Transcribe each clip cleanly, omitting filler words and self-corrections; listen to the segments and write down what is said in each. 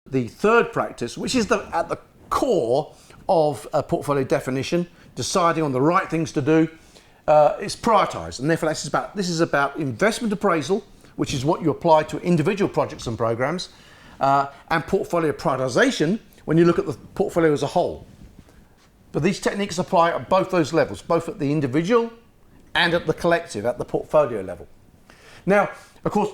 The third practice, which is at the core of a portfolio definition, deciding on the right things to do, is prioritise. And therefore this is about investment appraisal, which is what you apply to individual projects and programs, and portfolio prioritisation when you look at the portfolio as a whole. But these techniques apply at both those levels, both at the individual and at the collective, at the portfolio level. Now, of course,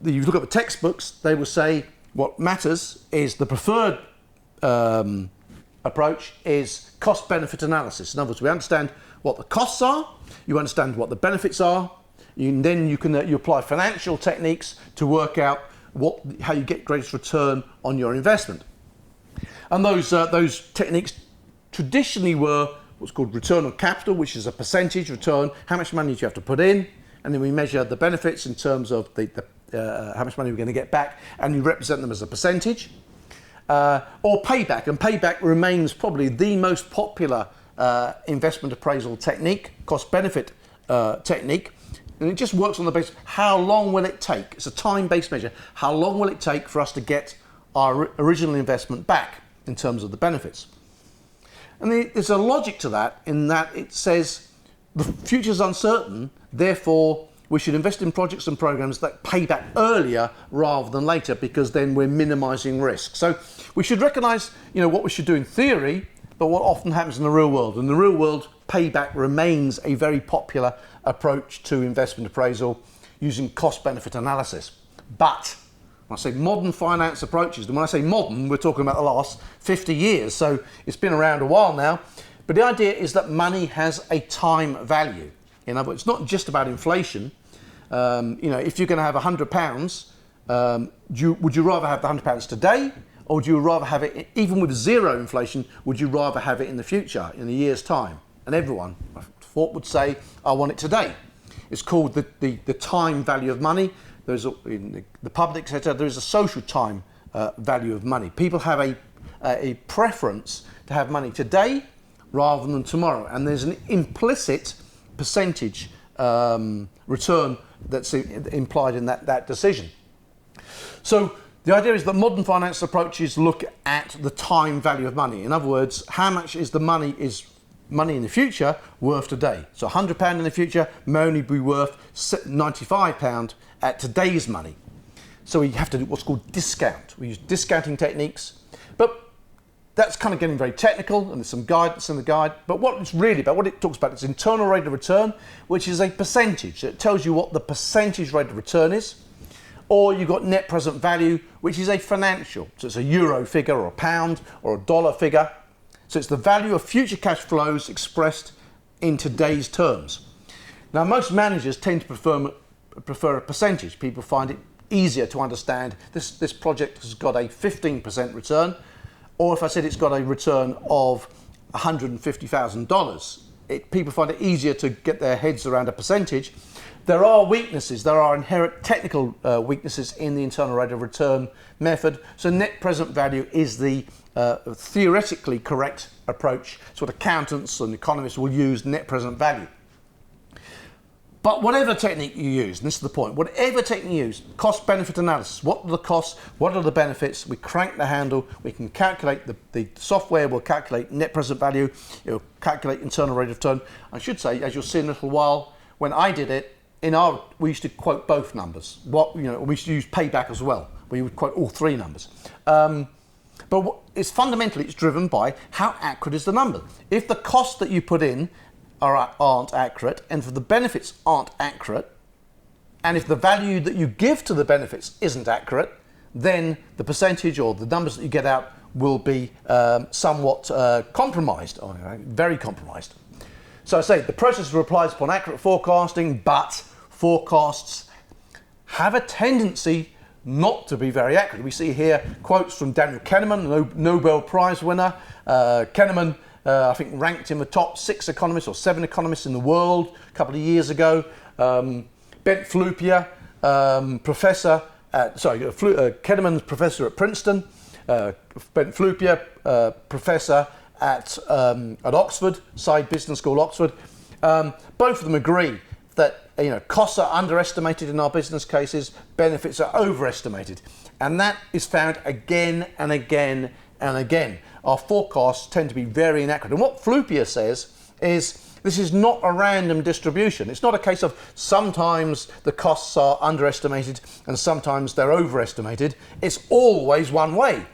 if you look at the textbooks, they will say what matters is the preferred approach is cost-benefit analysis. In other words, we understand what the costs are, you understand what the benefits are, then you apply financial techniques to work out how you get greatest return on your investment. And those techniques traditionally were what's called return on capital, which is a percentage return, how much money do you have to put in, and then we measure the benefits in terms of how much money we're going to get back, and you represent them as a percentage. Or payback, and payback remains probably the most popular investment appraisal technique, cost-benefit technique, and it just works on the basis of how long will it take. It's a time-based measure. How long will it take for us to get our original investment back in terms of the benefits? And there's a logic to that in that it says the future's uncertain, therefore we should invest in projects and programs that pay back earlier rather than later, because then we're minimizing risk. So we should recognize, what we should do in theory, but what often happens in the real world. In the real world, payback remains a very popular approach to investment appraisal using cost-benefit analysis. But when I say modern finance approaches, and when I say modern, we're talking about the last 50 years, so it's been around a while now. But the idea is that money has a time value. In other words, it's not just about inflation. If you're going to have £100, would you rather have the £100 today, or would you rather have it, even with zero inflation, would you rather have it in the future, in a year's time? And everyone, I thought, would say, I want it today. It's called the time value of money. In the public sector, there is a social time value of money. People have a preference to have money today rather than tomorrow, and there's an implicit percentage return that's implied in that decision. So the idea is that modern finance approaches look at the time value of money. In other words, how much is money in the future worth today? So £100 in the future may only be worth £95 at today's money. So we have to do what's called discount. We use discounting techniques, but that's kind of getting very technical, and there's some guidance in the guide. But what it's really about, what it talks about, is internal rate of return, which is a percentage. So it tells you what the percentage rate of return is. Or you've got net present value, which is a financial. So it's a euro figure or a pound or a dollar figure. So it's the value of future cash flows expressed in today's terms. Now, most managers tend to prefer a percentage. People find it easier to understand this project has got a 15% return, or if I said it's got a return of $150,000, people find it easier to get their heads around a percentage. There are weaknesses, there are inherent technical weaknesses in the internal rate of return method. So net present value is the theoretically correct approach. So what accountants and economists will use net present value. But whatever technique you use, and this is the point, whatever technique you use, cost-benefit analysis, what are the costs, what are the benefits, we crank the handle, we can calculate, the software will calculate net present value, it will calculate internal rate of return. I should say, as you'll see in a little while, when I did it, we used to quote both numbers. We used to use payback as well. We would quote all three numbers. But it's fundamentally driven by how accurate is the number. If the costs that you put in aren't accurate, and if the benefits aren't accurate, and if the value that you give to the benefits isn't accurate, then the percentage or the numbers that you get out will be somewhat compromised, or very compromised. So I say the process relies upon accurate forecasting, but forecasts have a tendency not to be very accurate. We see here quotes from Daniel Kahneman, Nobel Prize winner. Kahneman, I think, ranked in the top 6 economists or 7 economists in the world a couple of years ago. Bent Flupier, Kahneman's professor at Princeton. Bent Flupier, professor at Oxford, Saïd Business School, Oxford. Both of them agree that costs are underestimated in our business cases, benefits are overestimated. And that is found again and again and again. Our forecasts tend to be very inaccurate. And what Flupia says is this is not a random distribution. It's not a case of sometimes the costs are underestimated and sometimes they're overestimated. It's always one way.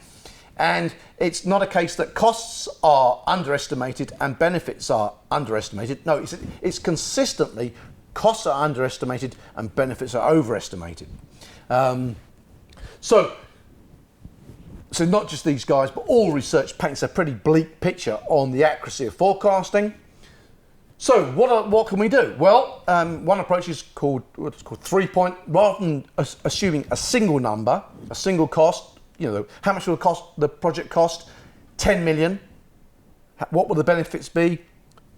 And it's not a case that costs are underestimated and benefits are underestimated. No, it's consistently costs are underestimated and benefits are overestimated. So not just these guys, but all research paints a pretty bleak picture on the accuracy of forecasting. So what can we do? Well, one approach is called what's called 3-point. Rather than assuming a single number, a single cost, how much will the project cost? 10 million. What will the benefits be?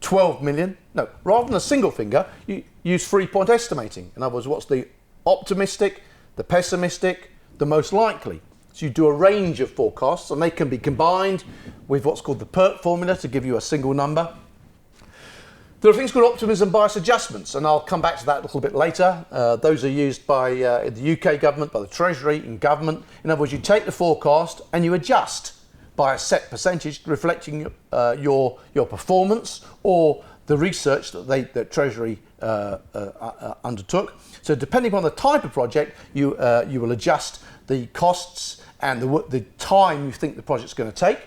12 million. No, rather than a single figure, you use 3-point estimating. In other words, what's the optimistic, the pessimistic, the most likely? So you do a range of forecasts, and they can be combined with what's called the PERT formula to give you a single number. There are things called optimism bias adjustments, and I'll come back to that a little bit later. Those are used by the UK government, by the Treasury and government. In other words, you take the forecast and you adjust by a set percentage reflecting your performance or the research that Treasury undertook. So depending on the type of project, you will adjust the costs and the time you think the project's going to take.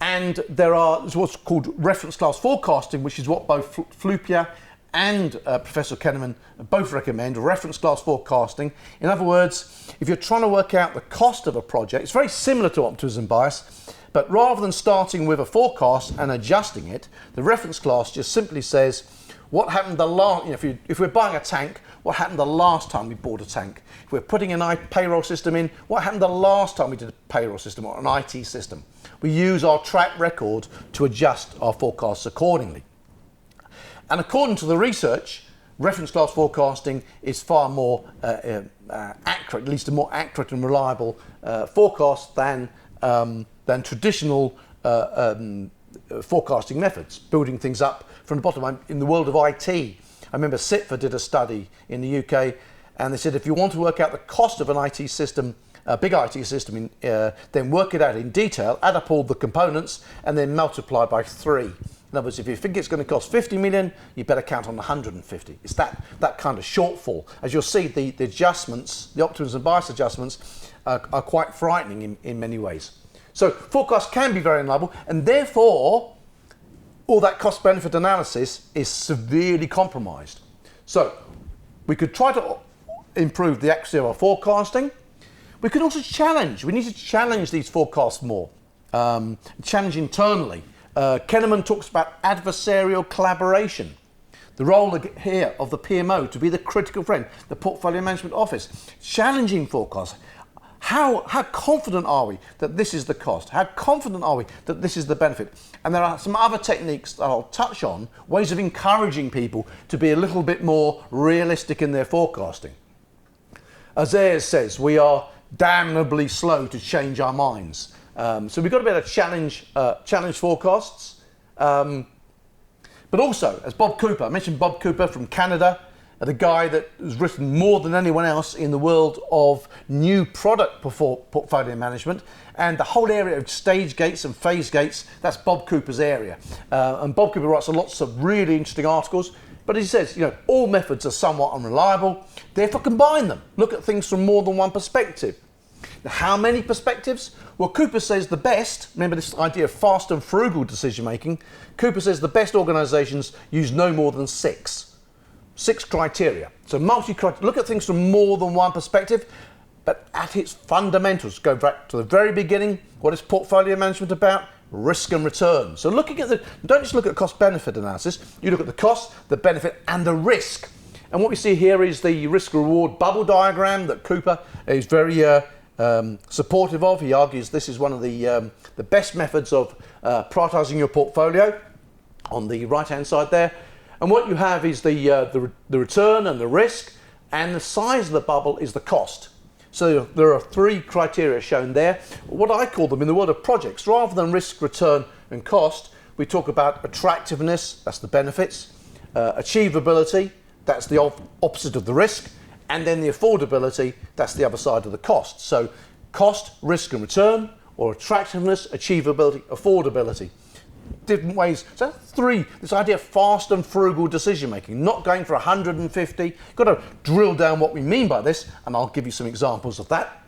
And there's what's called reference class forecasting, which is what both Flupia and Professor Kenneman both recommend, reference class forecasting. In other words, if you're trying to work out the cost of a project, it's very similar to optimism bias, but rather than starting with a forecast and adjusting it, the reference class just simply says, what happened the last, if we're buying a tank, what happened the last time we bought a tank? If we're putting an payroll system in, what happened the last time we did a payroll system or an IT system? We use our track record to adjust our forecasts accordingly. And according to the research, reference class forecasting is far more accurate, at least a more accurate and reliable forecast than traditional forecasting methods, building things up from the bottom. In the world of IT, I remember CITFA did a study in the UK, and they said if you want to work out the cost of an IT system, a big IT system, then work it out in detail, add up all the components, and then multiply by 3. In other words, if you think it's going to cost 50 million, you better count on 150. It's that kind of shortfall. As you'll see, the adjustments, the optimism bias adjustments, are quite frightening in many ways. So forecasts can be very unreliable, and therefore all that cost-benefit analysis is severely compromised. So we could try to improve the accuracy of our forecasting. We could also challenge. We need to challenge these forecasts more. Challenge internally. Kenneman talks about adversarial collaboration. The role here of the PMO to be the critical friend, the portfolio management office. Challenging forecasts. How confident are we that this is the cost? How confident are we that this is the benefit? And there are some other techniques that I'll touch on, ways of encouraging people to be a little bit more realistic in their forecasting. As Ayres says, we are damnably slow to change our minds. So we've got to be able to challenge forecasts. But also, as Bob Cooper, I mentioned Bob Cooper from Canada, the guy that has written more than anyone else in the world of new product portfolio management, and the whole area of stage gates and phase gates, that's Bob Cooper's area. And Bob Cooper writes lots of really interesting articles, but he says, all methods are somewhat unreliable, therefore combine them. Look at things from more than one perspective. Now, how many perspectives? Well, Cooper says the best, remember this idea of fast and frugal decision making, Cooper says the best organisations use no more than 6 criteria. So look at things from more than one perspective, but at its fundamentals, go back to the very beginning. What is portfolio management about? Risk and return. So don't just look at cost-benefit analysis, you look at the cost, the benefit and the risk. And what we see here is the risk-reward bubble diagram that Cooper is very supportive of. He argues this is one of the best methods of prioritising your portfolio on the right-hand side there. And what you have is the return and the risk, and the size of the bubble is the cost. So there are 3 criteria shown there. What I call them in the world of projects, rather than risk, return and cost, we talk about attractiveness, that's the benefits, achievability, that's the opposite of the risk, and then the affordability, that's the other side of the cost. So cost, risk and return, or attractiveness, achievability, affordability. Different ways. So that's three. This idea of fast and frugal decision making, not going for 150. You've got to drill down what we mean by this, and I'll give you some examples of that.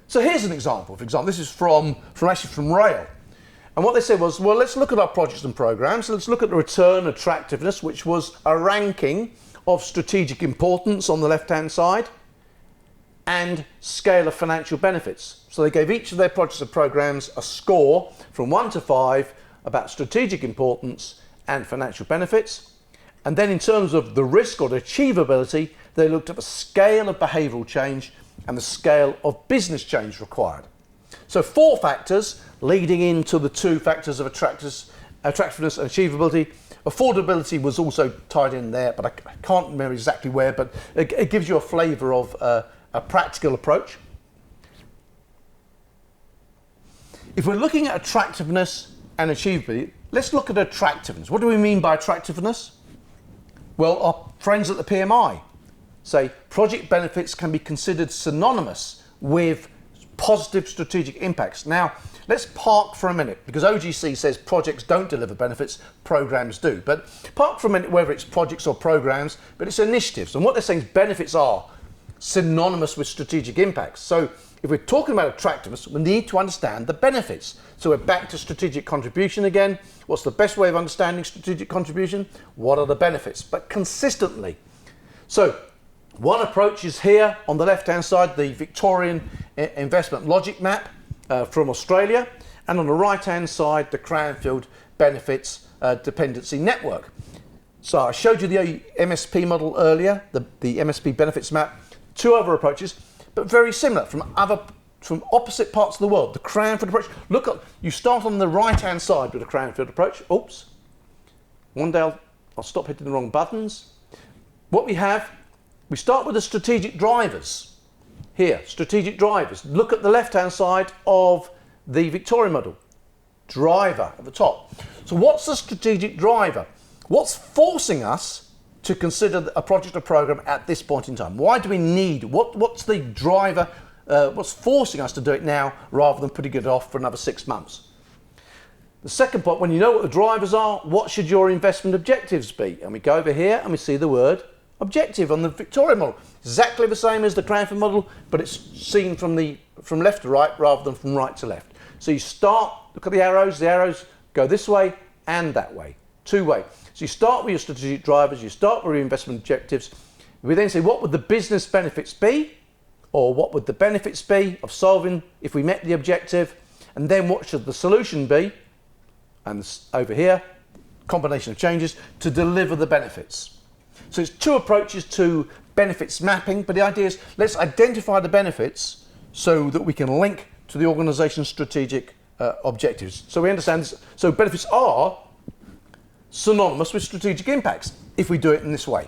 So here's an example. For example, this is from Rail. And what they said was, well, let's look at our projects and programs. Let's look at the return attractiveness, which was a ranking of strategic importance on the left-hand side and scale of financial benefits. So they gave each of their projects and programs a score from 1 to 5 about strategic importance and financial benefits. And then in terms of the risk or the achievability, they looked at the scale of behavioural change and the scale of business change required. So 4 factors leading into the 2 factors of attractiveness and achievability. Affordability was also tied in there, but I can't remember exactly where, but it gives you a flavour of a practical approach. If we're looking at attractiveness and achievability, let's look at attractiveness. What do we mean by attractiveness? Well, our friends at the PMI say project benefits can be considered synonymous with positive strategic impacts. Now, let's park for a minute, because OGC says projects don't deliver benefits, programs do. But park for a minute whether it's projects or programs, but it's initiatives. And what they're saying is benefits are synonymous with strategic impacts. So if we're talking about attractiveness, we need to understand the benefits. So we're back to strategic contribution again. What's the best way of understanding strategic contribution? What are the benefits? But consistently. So one approach is here on the left-hand side, the Victorian Investment Logic Map from Australia, and on the right-hand side, the Cranfield Benefits Dependency Network. So I showed you the MSP model earlier, the MSP Benefits Map. 2 other approaches, but very similar from opposite parts of the world. The Cranfield approach. Look at, you start on the right-hand side with the Cranfield approach. Oops. One day I'll stop hitting the wrong buttons. What we have, we start with the strategic drivers. Here, strategic drivers. Look at the left-hand side of the Victorian model. Driver at the top. So what's the strategic driver? What's forcing us to consider a project or program at this point in time? Why do we need, what's the driver, what's forcing us to do it now rather than putting it off for another 6 months? The second point, when you know what the drivers are, what should your investment objectives be? And we go over here and we see the word objective on the Victorian model. Exactly the same as the Cranfield model, but it's seen from left to right rather than from right to left. So you start, look at the arrows go this way and that way, 2-way. So you start with your strategic drivers, you start with your investment objectives. We then say, what would the business benefits be? Or what would the benefits be of solving if we met the objective? And then what should the solution be? And over here, combination of changes to deliver the benefits. So it's 2 approaches to benefits mapping, but the idea is let's identify the benefits so that we can link to the organization's strategic objectives. So we understand, so benefits are synonymous with strategic impacts if we do it in this way.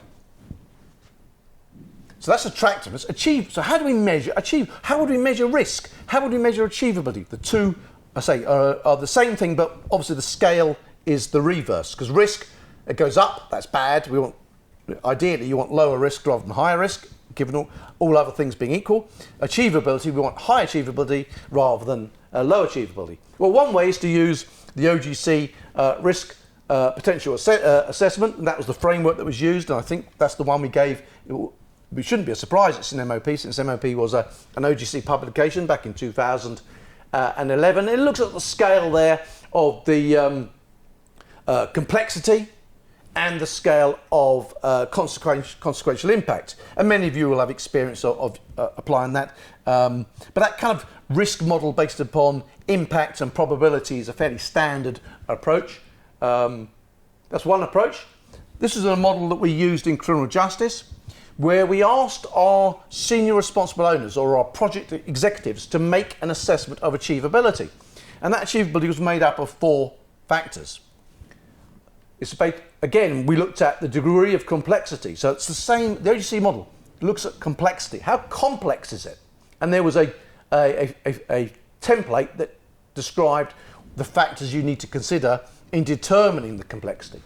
So that's attractiveness. So how do we measure achieve? How would we measure risk? How would we measure achievability? The 2, I say, are the same thing, but obviously the scale is the reverse, because risk, it goes up, that's bad. We want, ideally, you want lower risk rather than higher risk, given all other things being equal. Achievability, we want high achievability rather than low achievability. Well, one way is to use the OGC risk potential assessment, and that was the framework that was used, and I think that's the one we gave. It shouldn't be a surprise it's in MOP, since MOP was an OGC publication back in 2011. It looks at the scale there of the complexity and the scale of consequential impact, and many of you will have experience of applying that. But that kind of risk model based upon impact and probability is a fairly standard approach. That's one approach. This is a model that we used in criminal justice, where we asked our senior responsible owners or our project executives to make an assessment of achievability. And that achievability was made up of 4 factors. Again, we looked at the degree of complexity. So it's the same, the OGC model looks at complexity. How complex is it? And there was a template that described the factors you need to consider in determining the complexity.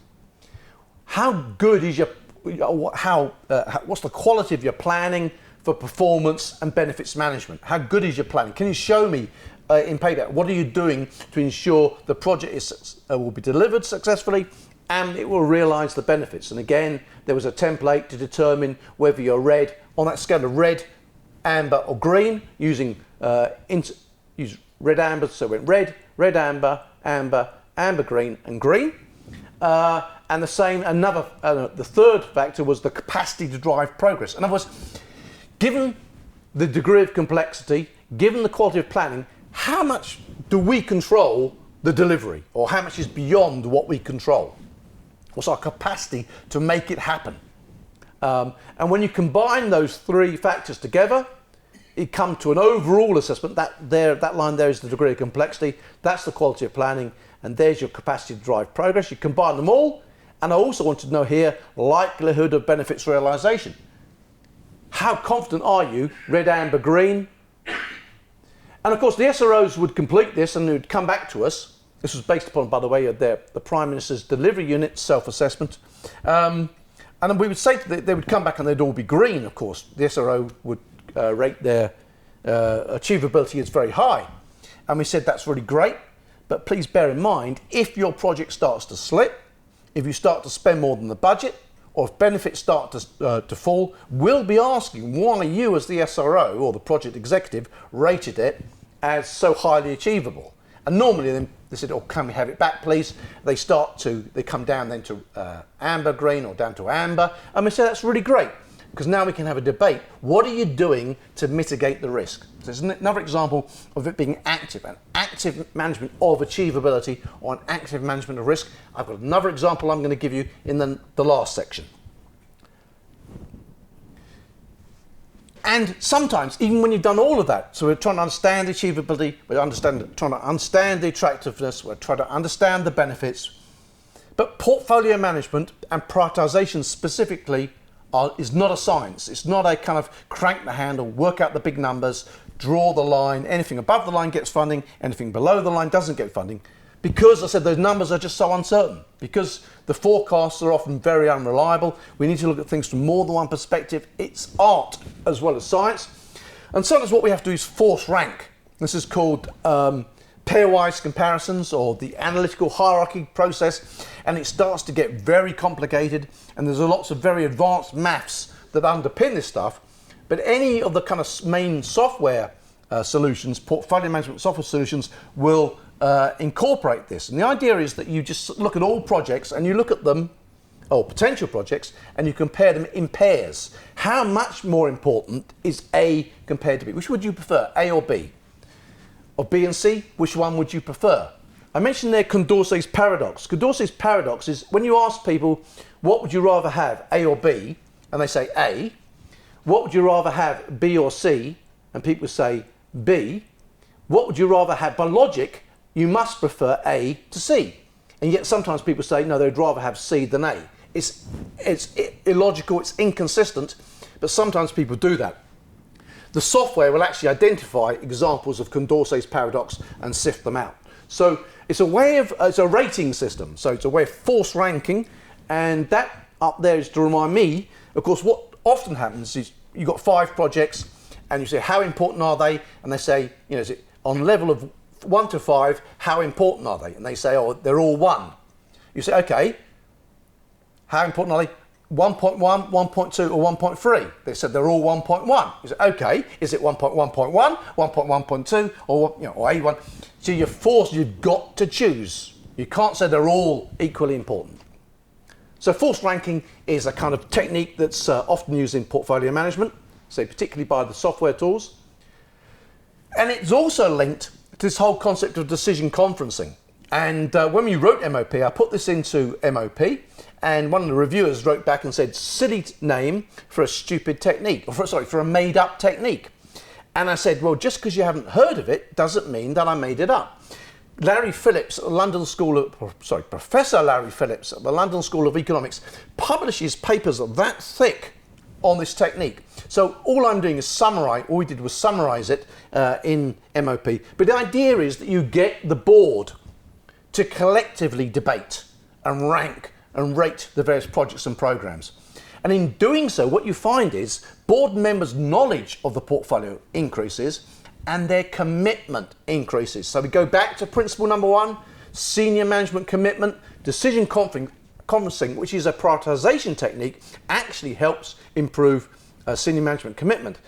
how good is your, what's the quality of your planning for performance and benefits management? How good is your planning? Can you show me in payback, what are you doing to ensure the project will be delivered successfully and it will realise the benefits? And again, there was a template to determine whether you're red, on that scale of red, amber or green, using use red amber, so it went red, red amber, amber, amber green and green. And the same, the third factor was the capacity to drive progress. In other words, given the degree of complexity, given the quality of planning, how much do we control the delivery, or how much is beyond what we control? What's our capacity to make it happen? And when you combine those three factors together, it comes to an overall assessment. That line there is the degree of complexity, that's the quality of planning, and there's your capacity to drive progress. You combine them all, and I also want to know here, likelihood of benefits realisation. How confident are you, red, amber, green? And of course the SROs would complete this and they would come back to us. This was based upon, by the way, the Prime Minister's delivery unit self-assessment. And then we would say they would come back and they'd all be green, of course. The SRO would rate their achievability as very high. And we said that's really great, but please bear in mind, if your project starts to slip, if you start to spend more than the budget, or if benefits start to fall, we'll be asking why you as the SRO or the project executive rated it as so highly achievable. And normally then they said, oh, can we have it back please? They come down then to amber green or down to amber, and we say that's really great, because now we can have a debate. What are you doing to mitigate the risk? So there's another example of it being active, an active management of achievability or an active management of risk. I've got another example I'm going to give you in the last section. And sometimes, even when you've done all of that, so we're trying to understand achievability, we're trying to understand the attractiveness, we're trying to understand the benefits, but portfolio management and prioritisation specifically is not a science. It's not a kind of crank the handle, work out the big numbers, draw the line, anything above the line gets funding, anything below the line doesn't get funding. Because I said those numbers are just so uncertain, because the forecasts are often very unreliable. We need to look at things from more than one perspective. It's art as well as science. And sometimes what we have to do is force rank. This is called pairwise comparisons, or the analytical hierarchy process, and it starts to get very complicated, and there's lots of very advanced maths that underpin this stuff. But any of the kind of main software solutions, portfolio management software solutions, will incorporate this. And the idea is that you just look at all projects and you look at them, or potential projects, and you compare them in pairs. How much more important is A compared to B? Which would you prefer, A or B? Or B and C, which one would you prefer? I mentioned there Condorcet's paradox. Condorcet's paradox is when you ask people, what would you rather have, A or B? And they say A. What would you rather have, B or C? And people say B. What would you rather have? By logic, you must prefer A to C. And yet sometimes people say, no, they'd rather have C than A. It's illogical, it's inconsistent, but sometimes people do that. The software will actually identify examples of Condorcet's paradox and sift them out. So it's a rating system. So it's a way of force ranking, and that up there is to remind me, of course, what often happens is you've got 5 projects and you say, how important are they? And they say, is it on level of 1 to 5, how important are they? And they say, oh, they're all 1. You say, okay, how important are they? 1.1, 1.2 or 1.3? They said they're all 1.1. You say, okay, is it 1.1.1, 1.1.2 or A1? So you've got to choose. You can't say they're all equally important. So forced ranking is a kind of technique that's often used in portfolio management, so particularly by the software tools. And it's also linked to this whole concept of decision conferencing. And when we wrote MOP, I put this into MOP, and one of the reviewers wrote back and said, silly name for a stupid technique, or for a made up technique. And I said, well, just because you haven't heard of it doesn't mean that I made it up. Larry Phillips at the London School of, Professor Larry Phillips at the London School of Economics publishes papers that thick on this technique. So all I'm doing is summarize, all we did was summarize it in MOP. But the idea is that you get the board to collectively debate and rank and rate the various projects and programs. And in doing so, what you find is board members' knowledge of the portfolio increases and their commitment increases. So we go back to principle number 1, senior management commitment. Decision conferencing, which is a prioritization technique, actually helps improve senior management commitment.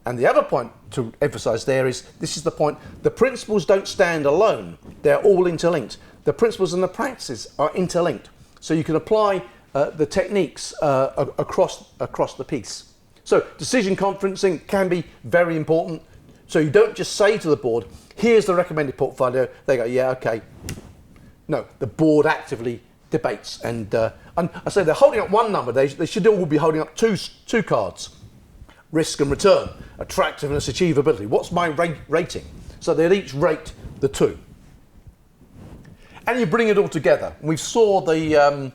And the other point to emphasize there is, this is the point, the principles don't stand alone. They're all interlinked. The principles and the practices are interlinked. So you can apply the techniques across the piece. So decision conferencing can be very important. So you don't just say to the board, here's the recommended portfolio. They go, yeah, okay. No, the board actively debates. And I say they're holding up one number. They should all be holding up two cards. Risk and return, attractiveness, achievability. What's my rating? So they'd each rate the 2. And you bring it all together. We saw the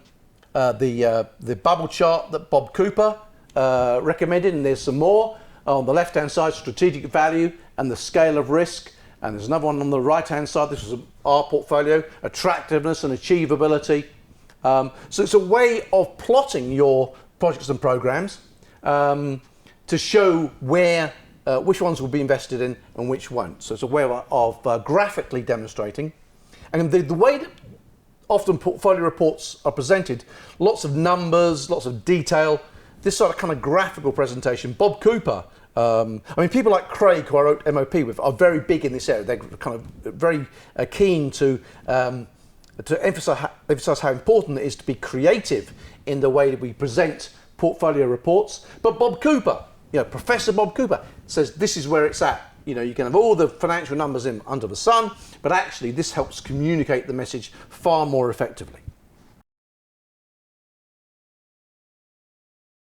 bubble chart that Bob Cooper recommended, and there's some more. On the left-hand side, strategic value and the scale of risk. And there's another one on the right-hand side. This was our portfolio, attractiveness and achievability. So it's a way of plotting your projects and programs to show where, which ones will be invested in and which won't. So it's a way of graphically demonstrating. And the way that often portfolio reports are presented, lots of numbers, lots of detail, this sort of kind of graphical presentation. Bob Cooper, people like Craig, who I wrote MOP with, are very big in this area. They're kind of very keen to emphasize how important it is to be creative in the way that we present portfolio reports. But Bob Cooper, Professor Bob Cooper, says this is where it's at. You can have all the financial numbers in under the sun, but actually this helps communicate the message far more effectively.